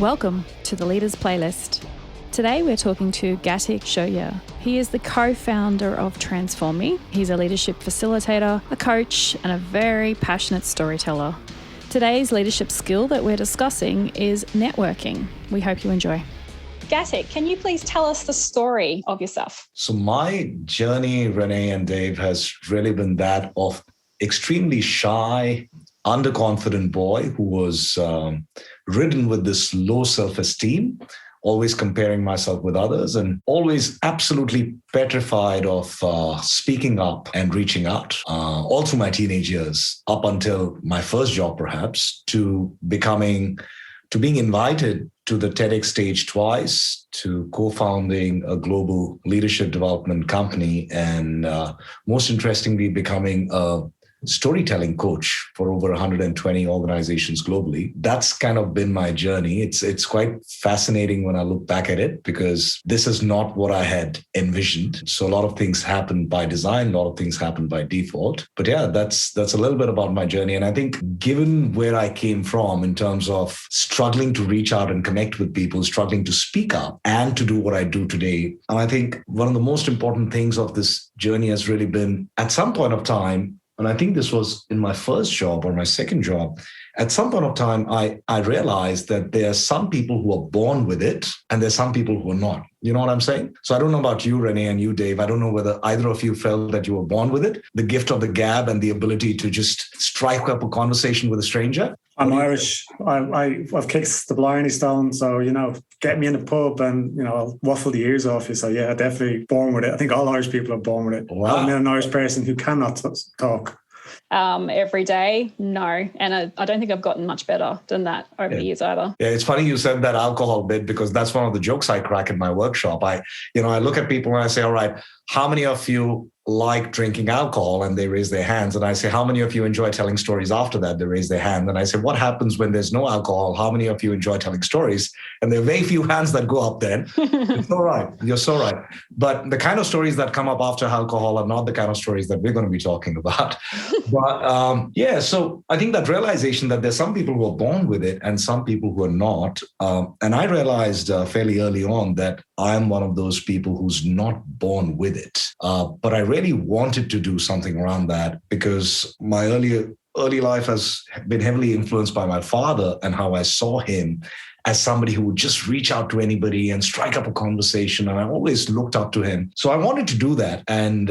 Welcome to the Leaders Playlist. Today we're talking to Gatik Chaujer. He is the co-founder of Transform Me. He's a leadership facilitator, a coach, and a very passionate storyteller. Today's leadership skill that we're discussing is networking. We hope you enjoy. Gatik, can you please tell us the story of yourself? So my journey, Renee and Dave, has really been that of extremely shy, underconfident boy who was ridden with this low self-esteem, always comparing myself with others and always absolutely petrified of speaking up and reaching out all through my teenage years, up until my first job, perhaps, to being invited to the TEDx stage twice, to co-founding a global leadership development company, and most interestingly, becoming a storytelling coach for over 120 organizations globally. That's kind of been my journey. It's quite fascinating when I look back at it, because this is not what I had envisioned. So a lot of things happen by design, a lot of things happen by default. But yeah, that's a little bit about my journey. And I think given where I came from in terms of struggling to reach out and connect with people, struggling to speak up and to do what I do today, and I think one of the most important things of this journey has really been, at some point of time, and I think this was in my first job or my second job, at some point of time, I realized that there are some people who are born with it and there's some people who are not. You know what I'm saying? So I don't know about you, Renee, and you, Dave. I don't know whether either of you felt that you were born with it, the gift of the gab and the ability to just strike up a conversation with a stranger. I'm Irish. I've kicked the blarney stone. So, get me in the pub and, I'll waffle the ears off you. So, yeah, definitely born with it. I think all Irish people are born with it. Wow. I'm an Irish person who cannot talk. Every day, no. And I don't think I've gotten much better than that over the years either. Yeah, it's funny you said that alcohol bit, because that's one of the jokes I crack in my workshop. I look at people and I say, all right, how many of you like drinking alcohol? And they raise their hands. And I say, how many of you enjoy telling stories after that? They raise their hand. And I say, what happens when there's no alcohol? How many of you enjoy telling stories? And there are very few hands that go up then. It's all right. You're so right. But the kind of stories that come up after alcohol are not the kind of stories that we're going to be talking about. But so I think that realization that there's some people who are born with it and some people who are not. And I realized fairly early on that I'm one of those people who's not born with it. But I really wanted to do something around that, because my early life has been heavily influenced by my father and how I saw him as somebody who would just reach out to anybody and strike up a conversation. And I always looked up to him. So I wanted to do that. And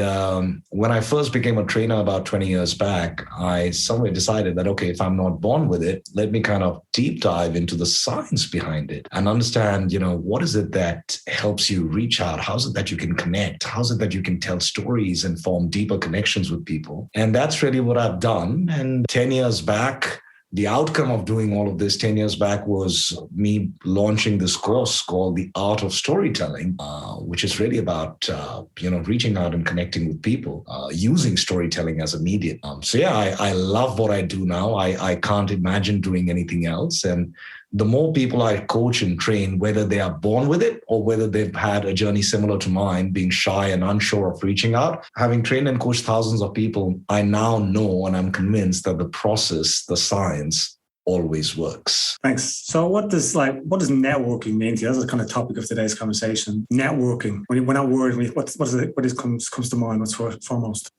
when I first became a trainer about 20 years back, I somewhere decided that, okay, if I'm not born with it, let me kind of deep dive into the science behind it and understand, what is it that helps you reach out? How is it that you can connect? How is it that you can tell stories and form deeper connections with people? And that's really what I've done. And 10 years back, the outcome of doing all of this 10 years back was me launching this course called The Art of Storytelling, which is really about, reaching out and connecting with people, using storytelling as a medium. I love what I do now. I can't imagine doing anything else. And the more people I coach and train, whether they are born with it or whether they've had a journey similar to mine, being shy and unsure of reaching out, having trained and coached thousands of people, I now know and I'm convinced that the process, the science, always works. Thanks. So what does networking mean to you? That's the kind of topic of today's conversation. Networking. When that word, what comes to mind? What's foremost?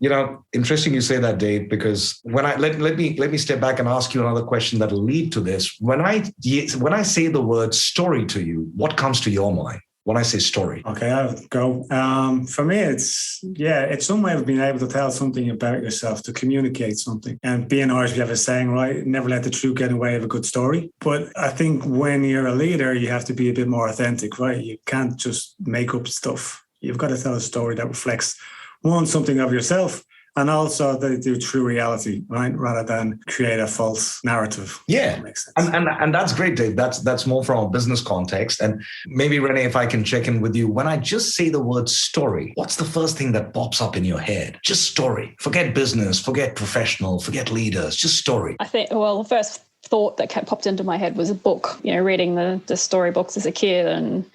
Interesting you say that, Dave, because when let me step back and ask you another question that'll lead to this. When I say the word story to you, what comes to your mind when I say story? Okay, I'll go. For me, it's some way of being able to tell something about yourself, to communicate something. And being Irish, we have a saying, right? Never let the truth get in the way of a good story. But I think when you're a leader, you have to be a bit more authentic, right? You can't just make up stuff. You've got to tell a story that reflects, one, something of yourself, and also the true reality, right? Rather than create a false narrative. Yeah, that makes sense. And that's great, Dave. That's more from a business context. And maybe, Renee, if I can check in with you, when I just say the word story, what's the first thing that pops up in your head? Just story. Forget business, forget professional, forget leaders, just story. I think, the first thought that popped into my head was a book, reading the storybooks as a kid. And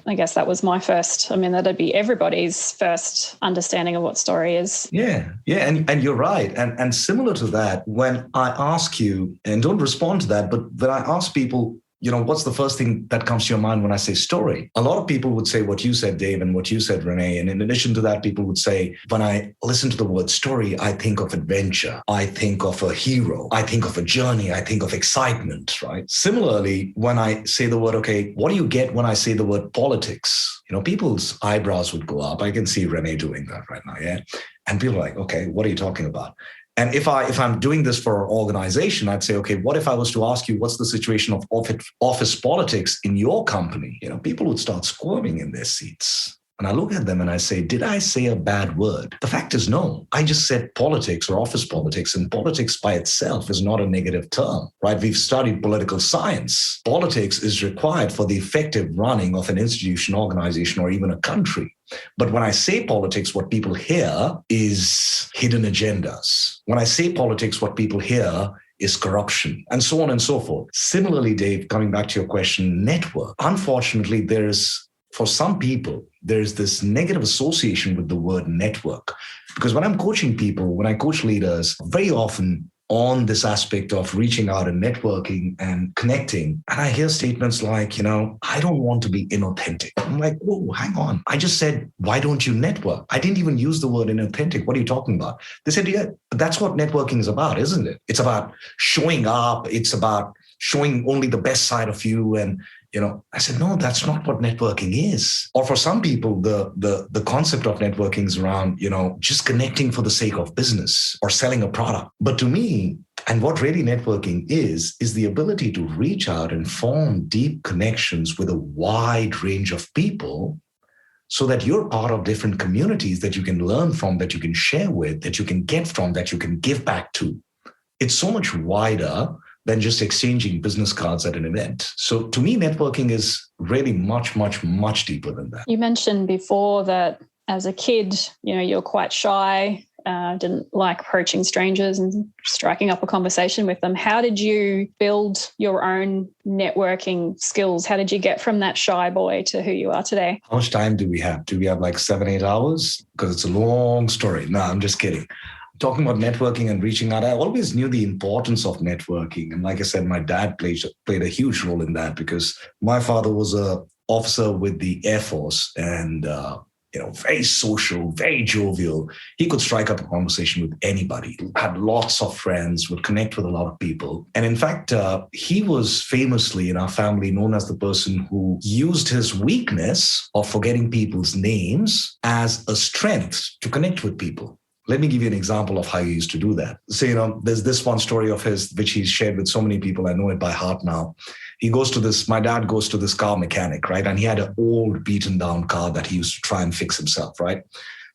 I guess that was my first, that'd be everybody's first understanding of what story is. Yeah. And you're right. And similar to that, when I ask you, and don't respond to that, but when I ask people, what's the first thing that comes to your mind when I say story? A lot of people would say what you said, Dave, and what you said, Renee. And in addition to that, people would say, when I listen to the word story, I think of adventure. I think of a hero. I think of a journey. I think of excitement, right? Similarly, when I say the word, okay, what do you get when I say the word politics? People's eyebrows would go up. I can see Renee doing that right now, yeah? And people are like, okay, what are you talking about? And if I'm doing this for an organization, I'd say, okay, what if I was to ask you, what's the situation of office politics in your company? People would start squirming in their seats. And I look at them and I say, did I say a bad word? The fact is, no. I just said politics or office politics, and politics by itself is not a negative term, right? We've studied political science. Politics is required for the effective running of an institution, organization, or even a country. But when I say politics, what people hear is hidden agendas. When I say politics, what people hear is corruption, and so on and so forth. Similarly, Dave, coming back to your question, network. Unfortunately, for some people, there's this negative association with the word network. Because when I'm coaching people, when I coach leaders, very often on this aspect of reaching out and networking and connecting, and I hear statements like, I don't want to be inauthentic. I'm like, whoa, hang on. I just said, why don't you network? I didn't even use the word inauthentic. What are you talking about? They said, yeah, that's what networking is about, isn't it? It's about showing up. It's about showing only the best side of you. And I said, no, that's not what networking is. Or for some people, the concept of networking is around, just connecting for the sake of business or selling a product. But to me, and what really networking is the ability to reach out and form deep connections with a wide range of people so that you're part of different communities that you can learn from, that you can share with, that you can get from, that you can give back to. It's so much wider than just exchanging business cards at an event. So to me, networking is really much, much, much deeper than that. You mentioned before that as a kid, you're quite shy, didn't like approaching strangers and striking up a conversation with them. How did you build your own networking skills? How did you get from that shy boy to who you are today? How much time do we have? Do we have like 7-8 hours? Because it's a long story. No, I'm just kidding. Talking about networking and reaching out, I always knew the importance of networking. And like I said, my dad played a huge role in that because my father was an officer with the Air Force and, very social, very jovial. He could strike up a conversation with anybody, had lots of friends, would connect with a lot of people. And in fact, he was famously in our family known as the person who used his weakness of forgetting people's names as a strength to connect with people. Let me give you an example of how he used to do that. So, there's this one story of his, which he's shared with so many people. I know it by heart now. My dad goes to this car mechanic, right? And he had an old beaten down car that he used to try and fix himself, right?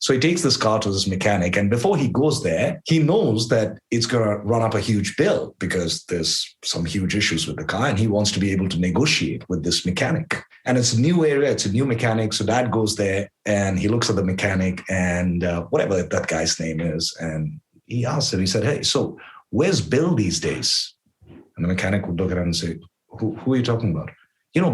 So he takes this car to this mechanic. And before he goes there, he knows that it's going to run up a huge bill because there's some huge issues with the car. And he wants to be able to negotiate with this mechanic. And it's a new area. It's a new mechanic. So dad goes there and he looks at the mechanic and whatever that guy's name is. And he asks him, he said, hey, so where's Bill these days? And the mechanic would look at him and say, who are you talking about?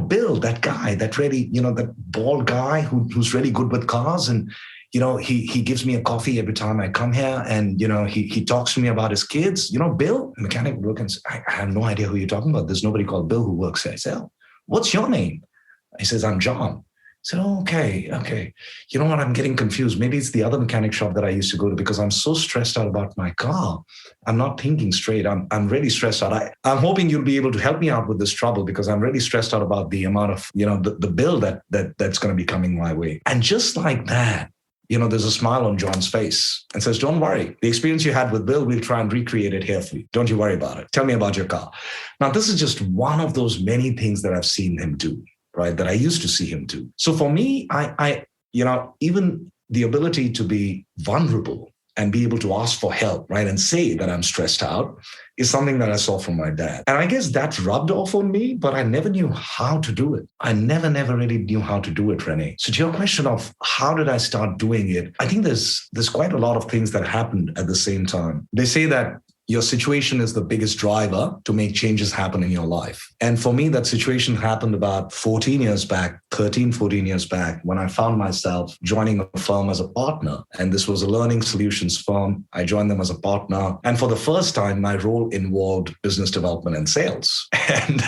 Bill, that guy, that really, that bald guy who's really good with cars. And he gives me a coffee every time I come here and, he talks to me about his kids. Bill? The mechanic would look and say, I have no idea who you're talking about. There's nobody called Bill who works here. I said, oh, what's your name? He says, I'm John. I said, oh, okay. You know what? I'm getting confused. Maybe it's the other mechanic shop that I used to go to because I'm so stressed out about my car. I'm not thinking straight. I'm really stressed out. I'm hoping you'll be able to help me out with this trouble because I'm really stressed out about the amount of, the bill that's going to be coming my way. And just like that, there's a smile on John's face and says, don't worry. The experience you had with Bill, we'll try and recreate it here for you. Don't you worry about it. Tell me about your car. Now, this is just one of those many things that I've seen him do, right? That I used to see him do. So for me, I even the ability to be vulnerable and be able to ask for help, right? And say that I'm stressed out is something that I saw from my dad. And I guess that rubbed off on me, but I never knew how to do it. I never really knew how to do it, Renee. So to your question of how did I start doing it? I think there's quite a lot of things that happened at the same time. They say that your situation is the biggest driver to make changes happen in your life. And for me, that situation happened about 13, 14 years back, when I found myself joining a firm as a partner. And this was a learning solutions firm. I joined them as a partner. And for the first time, my role involved business development and sales. And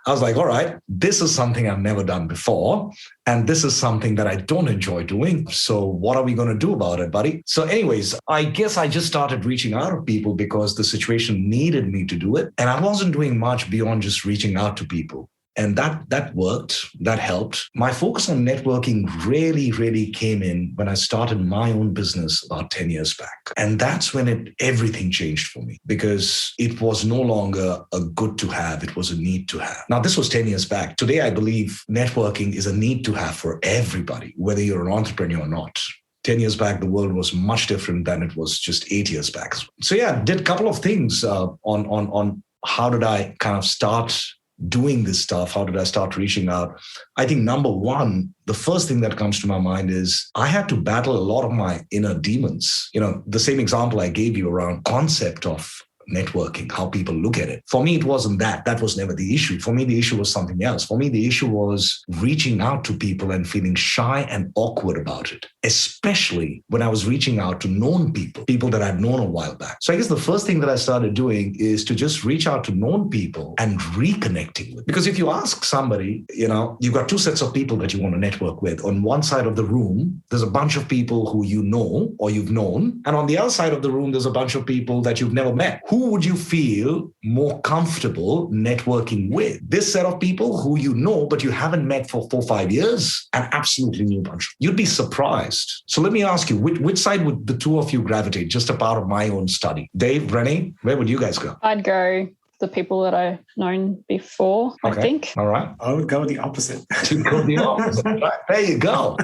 I was like, all right, this is something I've never done before. And this is something that I don't enjoy doing. So what are we going to do about it, buddy? So anyways, I guess I just started reaching out to people because the situation needed me to do it. And I wasn't doing much beyond just reaching out to people. And that worked, that helped. My focus on networking really came in when I started my own business about 10 years back. And that's when everything changed for me, because it was no longer a good to have, it was a need to have. Now, this was 10 years back. Today, I believe networking is a need to have for everybody, whether you're an entrepreneur or not. 10 years back, the world was much different than it was just 8 years back. So yeah, did a couple of things on how did I kind of start doing this stuff? How did I start reaching out? I think number one, the first thing that comes to my mind is I had to battle a lot of my inner demons. The same example I gave you around concept of networking, how people look at it. For me, it wasn't that. That was never the issue. For me, the issue was something else. For me, the issue was reaching out to people and feeling shy and awkward about it, especially when I was reaching out to known people that I'd known a while back. So I guess the first thing that I started doing is to just reach out to known people and reconnecting with. Because if you ask somebody, you've got two sets of people that you want to network with. On one side of the room, there's a bunch of people who you know or you've known. And on the other side of the room, there's a bunch of people that you've never met. Who would you feel more comfortable networking with? This set of people who you know, but you haven't met for 4 or 5 years, an absolutely new bunch. You'd be surprised. So let me ask you, which side would the two of you gravitate, just a part of my own study? Dave, Renee, where would you guys go? I'd go the people that I've known before, I think. All right. I would go the opposite. You go the opposite. Right. There you go.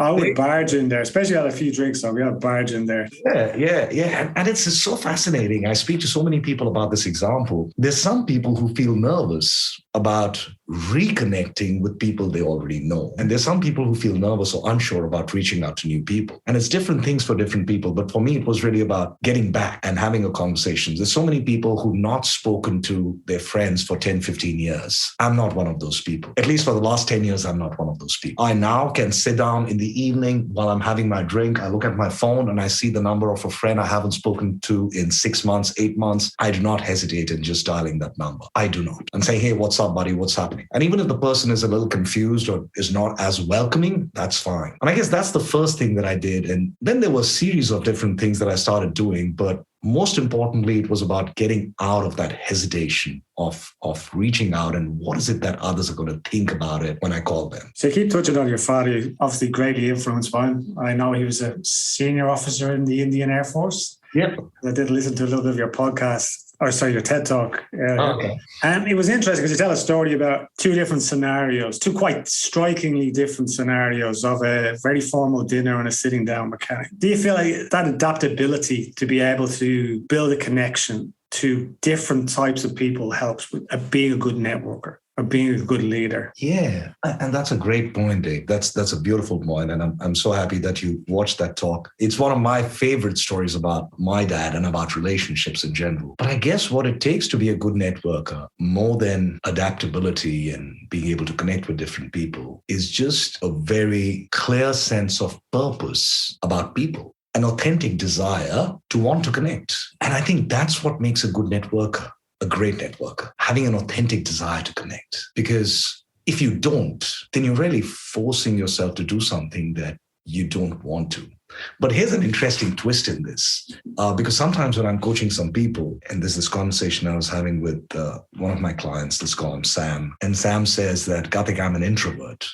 I would barge in there, especially had a few drinks, so we had a barge in there. Yeah. And it's so fascinating. I speak to so many people about this example. There's some people who feel nervous about reconnecting with people they already know. And there's some people who feel nervous or unsure about reaching out to new people. And it's different things for different people. But for me, it was really about getting back and having a conversation. There's so many people who've not spoken to their friends for 10, 15 years. I'm not one of those people. At least for the last 10 years, I'm not one of those people. I now can sit down in the evening while I'm having my drink. I look at my phone and I see the number of a friend I haven't spoken to in 6 months, 8 months. I do not hesitate in just dialing that number. I do not. And say, hey, what's up, buddy? What's happening? And even if the person is a little confused or is not as welcoming, that's fine. And I guess that's the first thing that I did. And then there were a series of different things that I started doing. But most importantly, it was about getting out of that hesitation of reaching out and what is it that others are going to think about it when I call them. So you keep touching on your father, obviously greatly influenced by him. I know he was a senior officer in the Indian Air Force. Yep. I did listen to a little bit of your podcast, your TED Talk. Okay. And it was interesting because you tell a story about two different scenarios, two quite strikingly different scenarios of a very formal dinner and a sitting down mechanic. Do you feel like that adaptability to be able to build a connection to different types of people helps with being a good networker or being a good leader? Yeah, and that's a great point, Dave. That's a beautiful point, and I'm so happy that you watched that talk. It's one of my favorite stories about my dad and about relationships in general. But I guess what it takes to be a good networker, more than adaptability and being able to connect with different people, is just a very clear sense of purpose about people. An authentic desire to want to connect. And I think that's what makes a good networker, a great networker, having an authentic desire to connect. Because if you don't, then you're really forcing yourself to do something that you don't want to. But here's an interesting twist in this, because sometimes when I'm coaching some people, and there's this conversation I was having with one of my clients, let's call him Sam, and Sam says that, Gatik, I'm an introvert.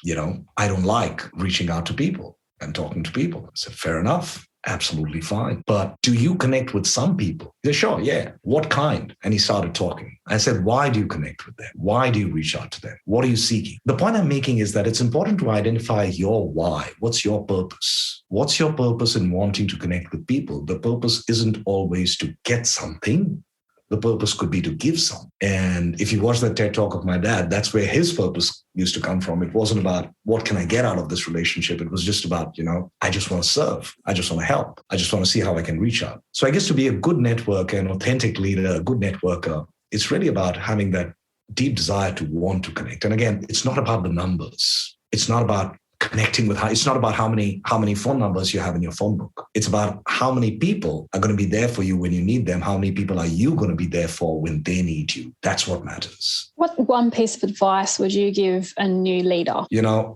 I don't like reaching out to people and talking to people. I said, fair enough. Absolutely fine. But do you connect with some people? He said, sure, yeah. What kind? And he started talking. I said, why do you connect with them? Why do you reach out to them? What are you seeking? The point I'm making is that it's important to identify your why. What's your purpose? What's your purpose in wanting to connect with people? The purpose isn't always to get something. The purpose could be to give some. And if you watch that TED Talk of my dad, that's where his purpose used to come from. It wasn't about what can I get out of this relationship? It was just about, I just want to serve. I just want to help. I just want to see how I can reach out. So I guess to be a good networker, an authentic leader, a good networker, it's really about having that deep desire to want to connect. And again, it's not about the numbers. It's not about connecting with it's not about how many phone numbers you have in your phone book. It's about how many people are going to be there for you when you need them. How many people are you going to be there for when they need you? That's what matters. What one piece of advice would you give a new leader?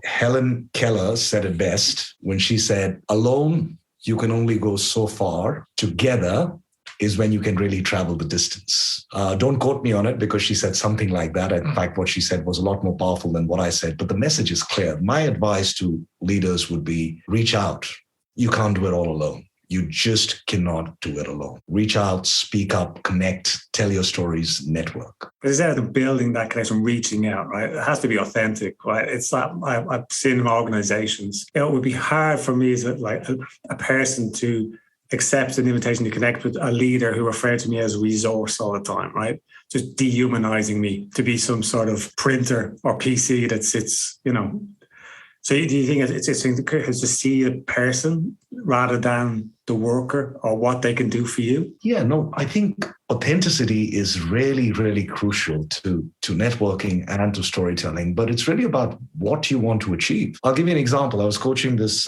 Helen Keller said it best when she said, alone, you can only go so far. Together is when you can really travel the distance. Don't quote me on it because she said something like that. In fact, what she said was a lot more powerful than what I said, but the message is clear. My advice to leaders would be reach out. You can't do it all alone. You just cannot do it alone. Reach out, speak up, connect, tell your stories, network. It's out of building that connection, reaching out, right? It has to be authentic, right? It's like I've seen in organizations, it would be hard for me as a person to accept an invitation to connect with a leader who referred to me as a resource all the time, right? Just dehumanizing me to be some sort of printer or PC that sits, So do you think it's to see a person rather than the worker or what they can do for you? Yeah, no, I think authenticity is really, really crucial to networking and to storytelling, but it's really about what you want to achieve. I'll give you an example. I was coaching this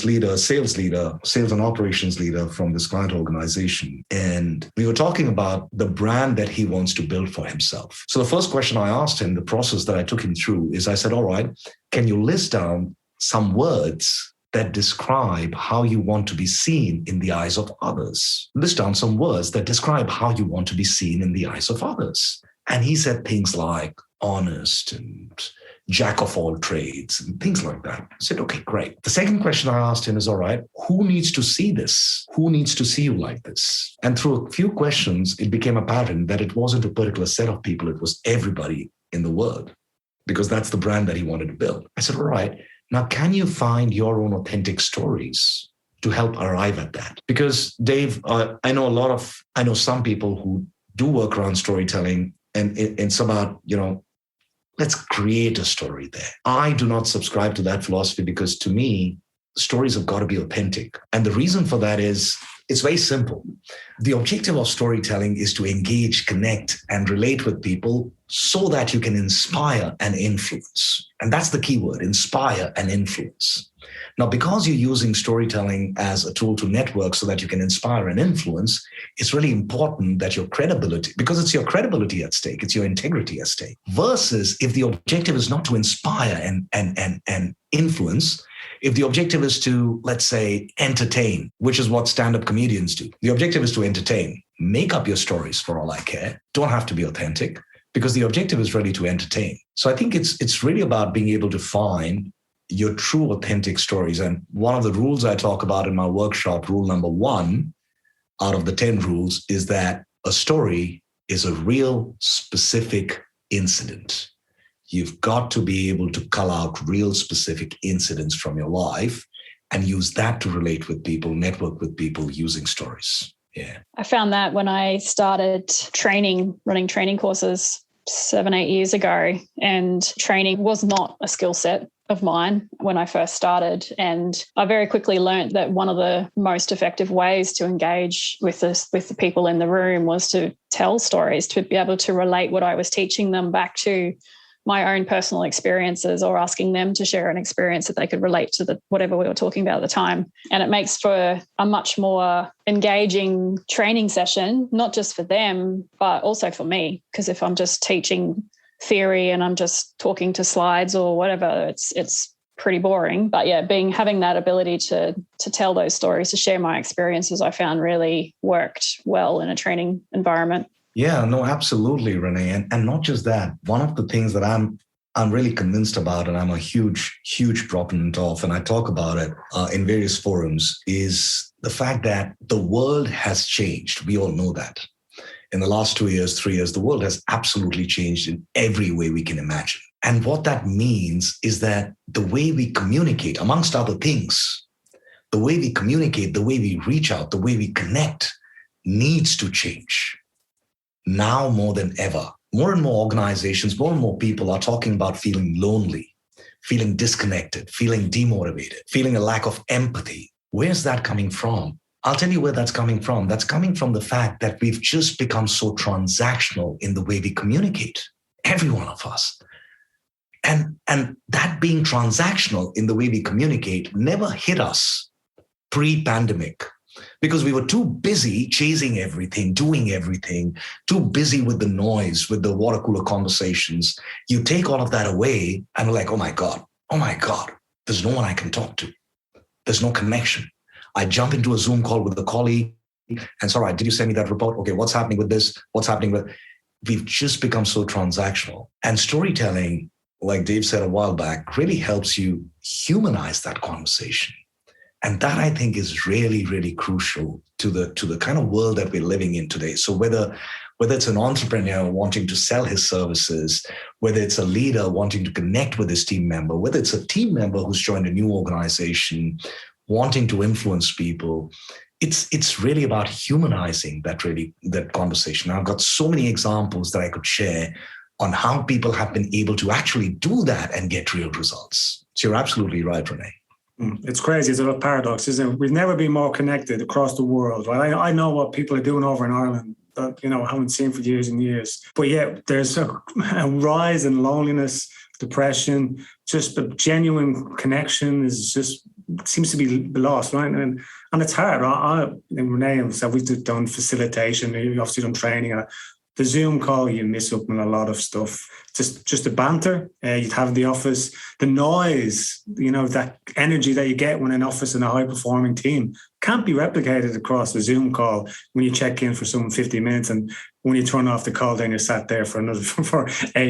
leader, sales and operations leader from this client organization. And we were talking about the brand that he wants to build for himself. So the first question I asked him, the process that I took him through is I said, all right, can you list down some words that describe how you want to be seen in the eyes of others? List down some words that describe how you want to be seen in the eyes of others. And he said things like honest and jack of all trades and things like that. I said, okay, great. The second question I asked him is, all right, who needs to see this? Who needs to see you like this? And through a few questions, it became a pattern that it wasn't a particular set of people. It was everybody in the world, because that's the brand that he wanted to build. I said, all right, now can you find your own authentic stories to help arrive at that? Because Dave, I know some people who do work around storytelling and it's about, let's create a story there. I do not subscribe to that philosophy because to me, stories have got to be authentic. And the reason for that is it's very simple. The objective of storytelling is to engage, connect, and relate with people so that you can inspire and influence. And that's the key word, inspire and influence. Now, because you're using storytelling as a tool to network so that you can inspire and influence, it's really important that your credibility, because it's your credibility at stake, it's your integrity at stake, versus if the objective is not to inspire and influence, if the objective is to, let's say, entertain, which is what stand-up comedians do. The objective is to entertain. Make up your stories for all I care. Don't have to be authentic because the objective is really to entertain. So I think it's really about being able to find your true authentic stories. And one of the rules I talk about in my workshop, rule number 1 out of the 10 rules, is that a story is a real specific incident. You've got to be able to cull out real specific incidents from your life and use that to relate with people, network with people using stories. Yeah. I found that when I started running training courses 7-8 years ago, and training was not a skill set of mine when I first started. And I very quickly learned that one of the most effective ways to engage with the people in the room was to tell stories, to be able to relate what I was teaching them back to my own personal experiences, or asking them to share an experience that they could relate to whatever we were talking about at the time. And it makes for a much more engaging training session, not just for them, but also for me. Because if I'm just teaching theory and I'm just talking to slides or whatever, it's pretty boring. But yeah, having that ability to tell those stories, to share my experiences, I found really worked well in a training environment. Yeah, no, absolutely, Renee. And not just that, one of the things that I'm really convinced about, and I'm a huge, huge proponent of, and I talk about it in various forums, is the fact that the world has changed. We all know that. In the last 2 years, 3 years, the world has absolutely changed in every way we can imagine. And what that means is that the way we communicate, amongst other things, the way we communicate, the way we reach out, the way we connect needs to change. Now more than ever, more and more organizations, more and more people are talking about feeling lonely, feeling disconnected, feeling demotivated, feeling a lack of empathy. Where's that coming from? I'll tell you where that's coming from. That's coming from the fact that we've just become so transactional in the way we communicate. Every one of us. And that being transactional in the way we communicate never hit us pre-pandemic, because we were too busy chasing everything, doing everything, too busy with the noise, with the water cooler conversations. You take all of that away and we're like, oh my God, there's no one I can talk to. There's no connection. I jump into a Zoom call with a colleague and it's all right, did you send me that report? Okay, what's happening with this? What's happening with... We've just become so transactional. And storytelling, like Dave said a while back, really helps you humanize that conversation. And that, I think, is really, really crucial to the kind of world that we're living in today. So whether it's an entrepreneur wanting to sell his services, whether it's a leader wanting to connect with his team member, whether it's a team member who's joined a new organization, wanting to influence people, it's really about humanizing that conversation. I've got so many examples that I could share on how people have been able to actually do that and get real results. So you're absolutely right, Renee. It's crazy. It's a paradox, isn't it? We've never been more connected across the world. Right? I know what people are doing over in Ireland that, I haven't seen for years and years. But yet there's a rise in loneliness, depression, just a genuine connection seems to be lost, right? And it's hard. And Renee and myself, we've done facilitation, we've obviously done training. The Zoom call, you miss up on a lot of stuff. Just the banter you'd have in the office, the noise, that energy that you get when an office and a high-performing team can't be replicated across a Zoom call when you check in for some 50 minutes and when you turn off the call, then you're sat there for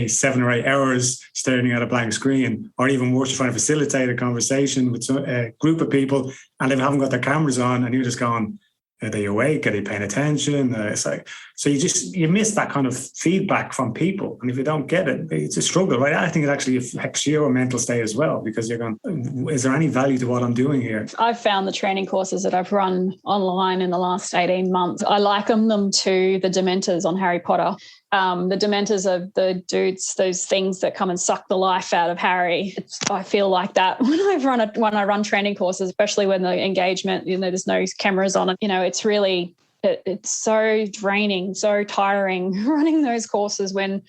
7 or 8 hours staring at a blank screen, or even worse, you're trying to facilitate a conversation with a group of people and they haven't got their cameras on and you're just going, are they awake? Are they paying attention? It's like, so you miss that kind of feedback from people. And if you don't get it, it's a struggle, right? I think it actually affects your mental state as well, because you're going, is there any value to what I'm doing here? I've found the training courses that I've run online in the last 18 months, I liken them to the Dementors on Harry Potter. The Dementors are the dudes, those things that come and suck the life out of Harry. I feel like that when I run training courses, especially when the engagement, there's no cameras on it. It's really, it's so draining, so tiring running those courses when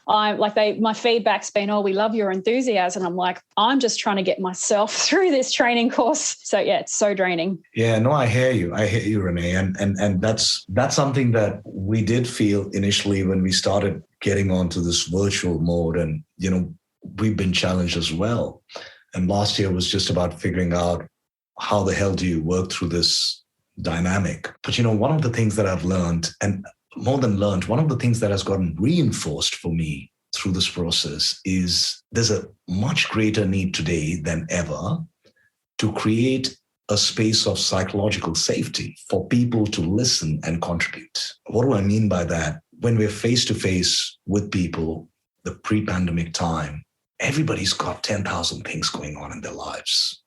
my feedback's been, oh, we love your enthusiasm. I'm like, I'm just trying to get myself through this training course. So yeah, it's so draining. Yeah, no, I hear you, Renee. And that's something that we did feel initially when we started getting onto this virtual mode. And, we've been challenged as well. And last year was just about figuring out how the hell do you work through this dynamic. But, one of the things that I've learned, and more than learned, one of the things that has gotten reinforced for me through this process is there's a much greater need today than ever to create a space of psychological safety for people to listen and contribute. What do I mean by that? When we're face to face with people, the pre-pandemic time, everybody's got 10,000 things going on in their lives.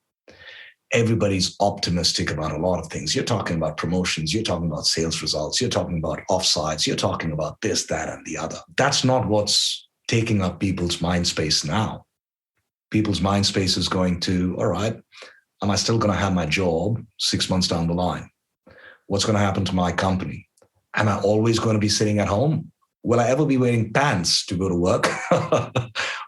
Everybody's optimistic about a lot of things. You're talking about promotions, you're talking about sales results, you're talking about offsites, you're talking about this, that, and the other. That's not what's taking up people's mind space now. People's mind space is going to, all right, am I still going to have my job 6 months down the line? What's going to happen to my company? Am I always going to be sitting at home? Will I ever be wearing pants to go to work?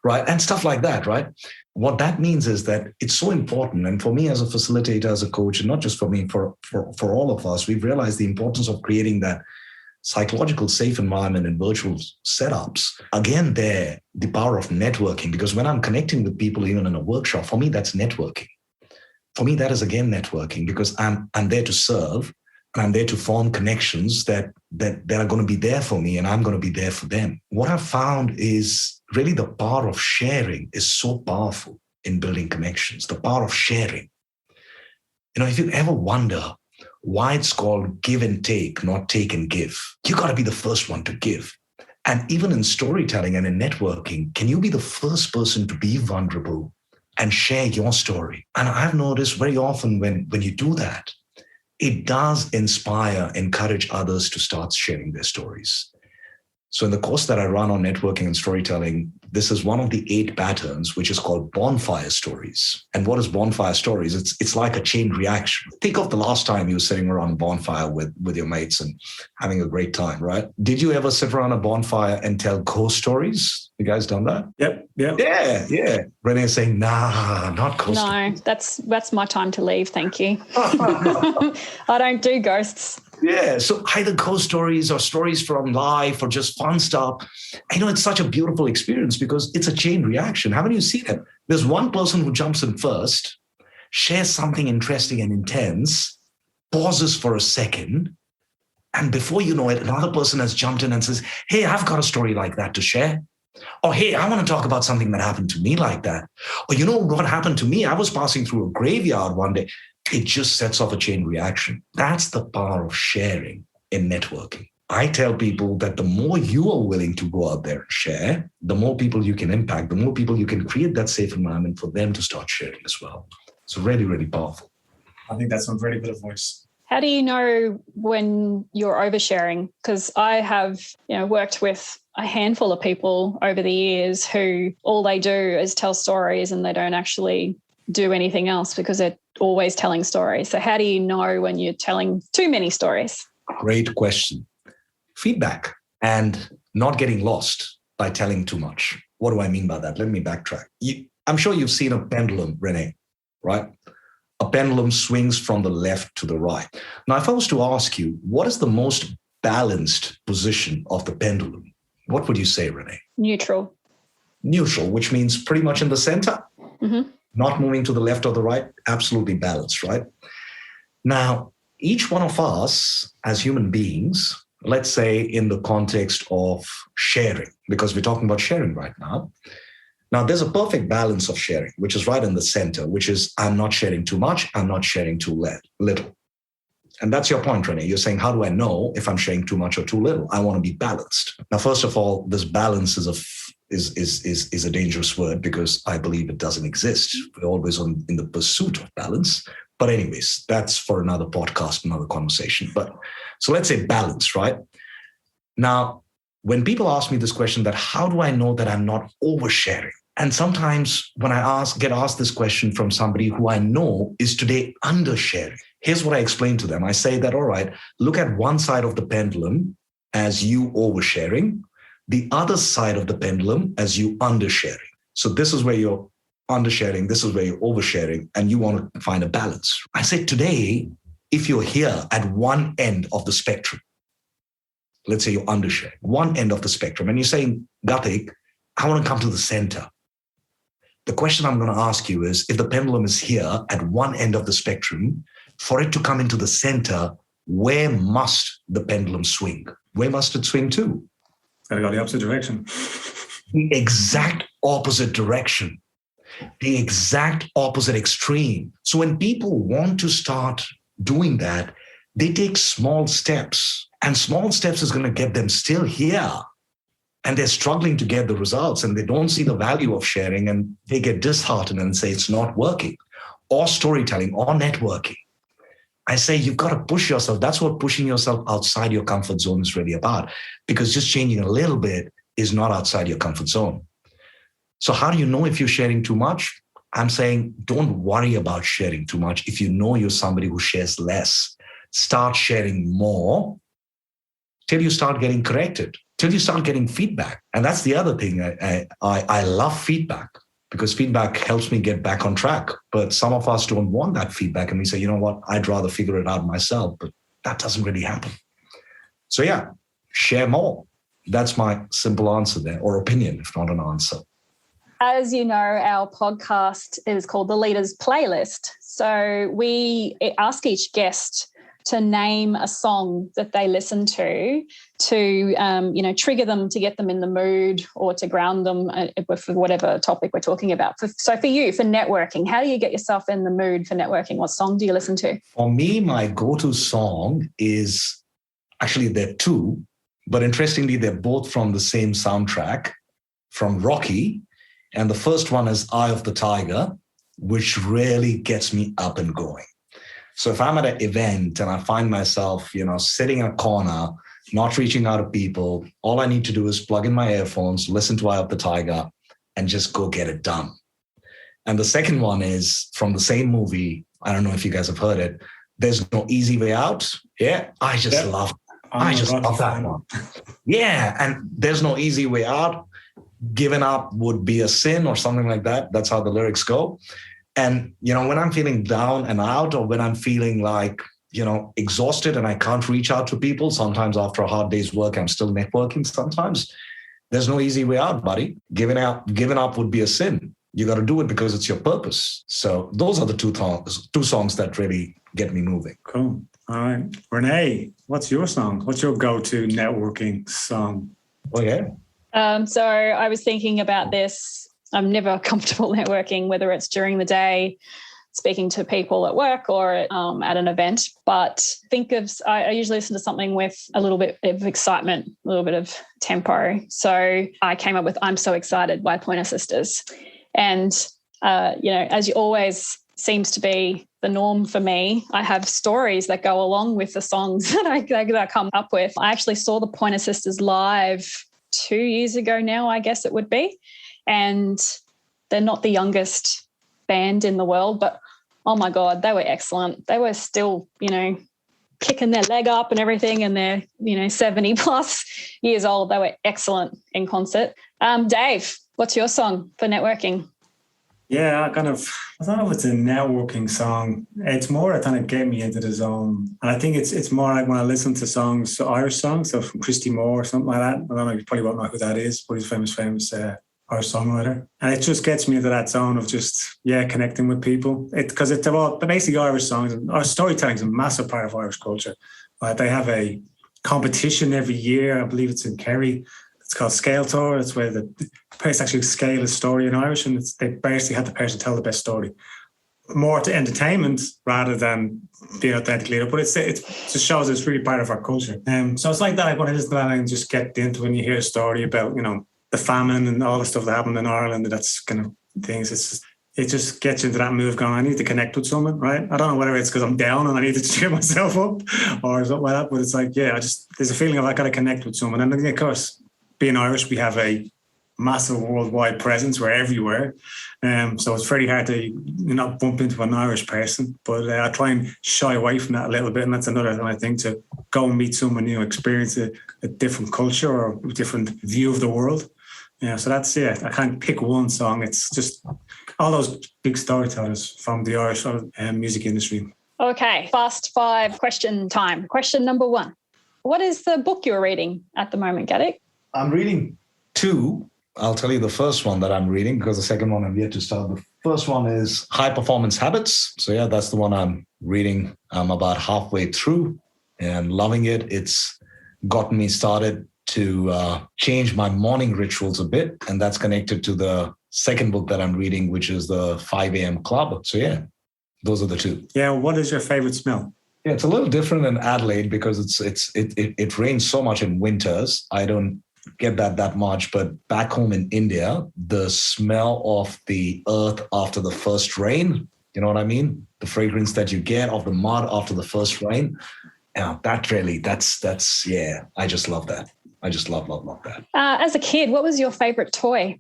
Right? And stuff like that, right? What that means is that it's so important. And for me as a facilitator, as a coach, and not just for me, for all of us, we've realized the importance of creating that psychological safe environment in virtual setups. Again, the power of networking, because when I'm connecting with people, even in a workshop, for me, that's networking. For me, that is again networking, because I'm there to serve. And I'm there to form connections that are going to be there for me and I'm going to be there for them. What I've found is really the power of sharing is so powerful in building connections, the power of sharing. If you ever wonder why it's called give and take, not take and give, you got to be the first one to give. And even in storytelling and in networking, can you be the first person to be vulnerable and share your story? And I've noticed very often when you do that, it does encourage others to start sharing their stories. So in the course that I run on networking and storytelling, this is one of the 8 patterns, which is called bonfire stories. And what is bonfire stories? It's like a chain reaction. Think of the last time you were sitting around a bonfire with your mates and having a great time, right? Did you ever sit around a bonfire and tell ghost stories? You guys done that? Yep. Yeah. Renee's saying, nah, not ghost stories. No, that's my time to leave. Thank you. I don't do ghosts. Yeah, so either ghost stories or stories from life or just fun stuff. It's such a beautiful experience because it's a chain reaction. Haven't you seen it? There's one person who jumps in first, shares something interesting and intense, pauses for a second, and before you know it, another person has jumped in and says, hey, I've got a story like that to share. Or, hey, I want to talk about something that happened to me like that. Or, you know what happened to me? I was passing through a graveyard one day. It just sets off a chain reaction. That's the power of sharing in networking. I tell people that the more you are willing to go out there and share, the more people you can impact, the more people you can create that safe environment for them to start sharing as well. It's really, really powerful. I think that's some very good advice. How do you know when you're oversharing? Because I have, worked with a handful of people over the years who all they do is tell stories and they don't actually do anything else because they're always telling stories. So how do you know when you're telling too many stories? Great question. Feedback and not getting lost by telling too much. What do I mean by that? Let me backtrack. I'm sure you've seen a pendulum, Renee, right? A pendulum swings from the left to the right. Now, if I was to ask you, what is the most balanced position of the pendulum? What would you say, Renee? Neutral. Neutral, which means pretty much in the center. Mm-hmm. Not moving to the left or the right, absolutely balanced, right? Now, each one of us as human beings, let's say in the context of sharing, because we're talking about sharing right now. Now, there's a perfect balance of sharing, which is right in the center, which is I'm not sharing too much, I'm not sharing too little. And that's your point, Renee. You're saying, how do I know if I'm sharing too much or too little? I want to be balanced. Now, first of all, this balance is a dangerous word because I believe it doesn't exist. We're always in the pursuit of balance. But anyways, that's for another podcast, another conversation. But so let's say balance, right? Now, when people ask me this question that how do I know that I'm not oversharing? And sometimes when I get asked this question from somebody who I know is today undersharing, here's what I explain to them. I say that, all right, look at one side of the pendulum as you oversharing, the other side of the pendulum as you undersharing. So this is where you're undersharing, this is where you're oversharing, and you want to find a balance. I say today, if you're here at one end of the spectrum, let's say you're undersharing, one end of the spectrum, and you're saying, Gatik, I want to come to the center. The question I'm going to ask you is, if the pendulum is here at one end of the spectrum, for it to come into the center, where must the pendulum swing? Where must it swing to? Gotta go the opposite direction. The exact opposite direction. The exact opposite extreme. So when people want to start doing that, they take small steps. And small steps is going to get them still here. And they're struggling to get the results and they don't see the value of sharing and they get disheartened and say it's not working. Or storytelling or networking. I say you've got to push yourself. That's what pushing yourself outside your comfort zone is really about. Because just changing a little bit is not outside your comfort zone. So how do you know if you're sharing too much? I'm saying don't worry about sharing too much. If you know you're somebody who shares less, start sharing more till you start getting corrected, till you start getting feedback. And that's the other thing. I love feedback because feedback helps me get back on track. But some of us don't want that feedback. And we say, you know what, I'd rather figure it out myself. But that doesn't really happen. So yeah, share more. That's my simple answer there, or opinion, if not an answer. As you know, our podcast is called The Leaders Playlist. So we ask each guest to name a song that they listen to trigger them, to get them in the mood or to ground them with whatever topic we're talking about. So for you, for networking, how do you get yourself in the mood for networking? What song do you listen to? For me, my go-to song is, actually there are two, but interestingly, they're both from the same soundtrack, from Rocky. And the first one is Eye of the Tiger, which really gets me up and going. So if I'm at an event and I find myself, sitting in a corner, not reaching out to people. All I need to do is plug in my earphones, listen to Eye of the Tiger, and just go get it done. And the second one is from the same movie. I don't know if you guys have heard it. There's No Easy Way Out. Yeah, I just love that one. Yeah, and there's no easy way out. Giving up would be a sin or something like that. That's how the lyrics go. And, when I'm feeling down and out, or when I'm feeling like, exhausted and I can't reach out to people, sometimes after a hard day's work, I'm still networking sometimes. There's no easy way out, buddy. Giving up would be a sin. You got to do it because it's your purpose. So those are the two songs that really get me moving. Cool. All right. Renee, what's your song? What's your go-to networking song? Oh, yeah. So I was thinking about this. I'm never comfortable networking, whether it's during the day, speaking to people at work or at an event. But I usually listen to something with a little bit of excitement, a little bit of tempo. So I came up with I'm So Excited by Pointer Sisters. And, as you always seems to be the norm for me, I have stories that go along with the songs that I come up with. I actually saw the Pointer Sisters live 2 years ago now, I guess it would be. And they're not the youngest band in the world, but oh my God, they were excellent. They were still, kicking their leg up and everything, and they're, 70 plus years old. They were excellent in concert. Dave, what's your song for networking? Yeah, I don't know if it's a networking song. It's more that kind of get me into the zone. And I think it's more like when I listen to Irish songs, so from Christy Moore or something like that. I don't know, you probably won't know who that is, but he's famous Irish songwriter. And it just gets me into that zone of just, connecting with people. Because it's about basically Irish songs. Our storytelling is a massive part of Irish culture. They have a competition every year. I believe it's in Kerry. It's called Scale Tour. It's where the person actually scale a story in Irish, and they basically have the person tell the best story. More to entertainment rather than being authentically, but it just shows it's really part of our culture. So it's like that. I want to listen to that and just get into when you hear a story about, the famine and all the stuff that happened in Ireland, and that's kind of things. It just gets you into that move going, I need to connect with someone, right? I don't know whether it's because I'm down and I need to cheer myself up or something like that, but it's like, there's a feeling of I got to connect with someone. And of course, being Irish, we have a massive worldwide presence. We're everywhere. So it's very hard to not bump into an Irish person. But I try and shy away from that a little bit. And that's another thing, to go and meet someone new, experience a different culture or a different view of the world. So that's it. I can't pick one song. It's just all those big storytellers from the Irish music industry. Okay, fast five question time. Question number 1. What is the book you're reading at the moment, Gatik? I'm reading 2. I'll tell you the first one that I'm reading because the second one I'm yet to start. The first one is High Performance Habits. So that's the one I'm reading. I'm about halfway through and loving it. It's gotten me started to change my morning rituals a bit. And that's connected to the second book that I'm reading, which is the 5 a.m. Club. So those are the 2. Yeah. What is your favorite smell? Yeah, it's a little different in Adelaide because it rains so much in winters. I don't get that much, but back home in India, the smell of the earth after the first rain, you know what I mean? The fragrance that you get of the mud after the first rain. That's I just love that. I just love that. As a kid, what was your favorite toy?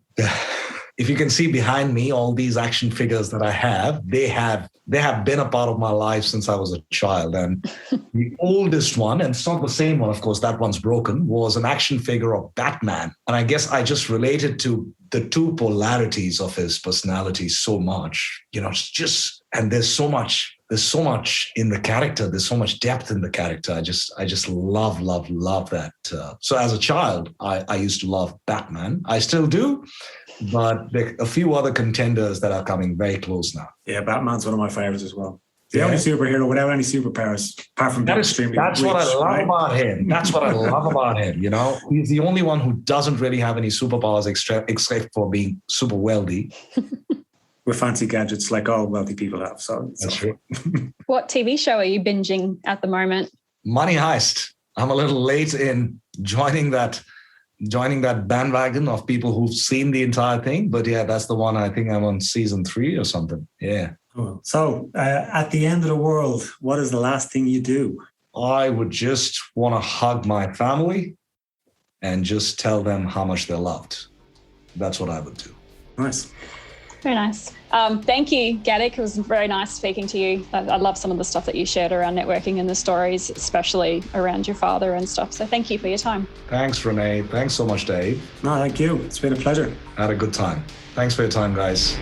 If you can see behind me, all these action figures that I have, they have been a part of my life since I was a child. And the oldest one, and it's not the same one, of course, that one's broken, was an action figure of Batman. And I guess I just related to the 2 polarities of his personality so much. And there's so much in the character. There's so much depth in the character. I just love that. So as a child, I used to love Batman. I still do. But there are a few other contenders that are coming very close now. Yeah, Batman's one of my favorites as well. The only superhero without any superpowers, apart from being extremely rich. That's what I love about him. That's what I love about him. He's the only one who doesn't really have any superpowers except for being super wealthy. With fancy gadgets like all wealthy people have. That's true. What TV show are you binging at the moment? Money Heist. I'm a little late in joining that bandwagon of people who've seen the entire thing. But that's the one. I think I'm on season 3 or something. Yeah. Cool. So at the end of the world, what is the last thing you do? I would just want to hug my family and just tell them how much they're loved. That's what I would do. Nice. Very nice. Thank you, Gatik. It was very nice speaking to you. I love some of the stuff that you shared around networking and the stories, especially around your father and stuff. So thank you for your time. Thanks, Renee. Thanks so much, Dave. No, thank you. It's been a pleasure. I had a good time. Thanks for your time, guys.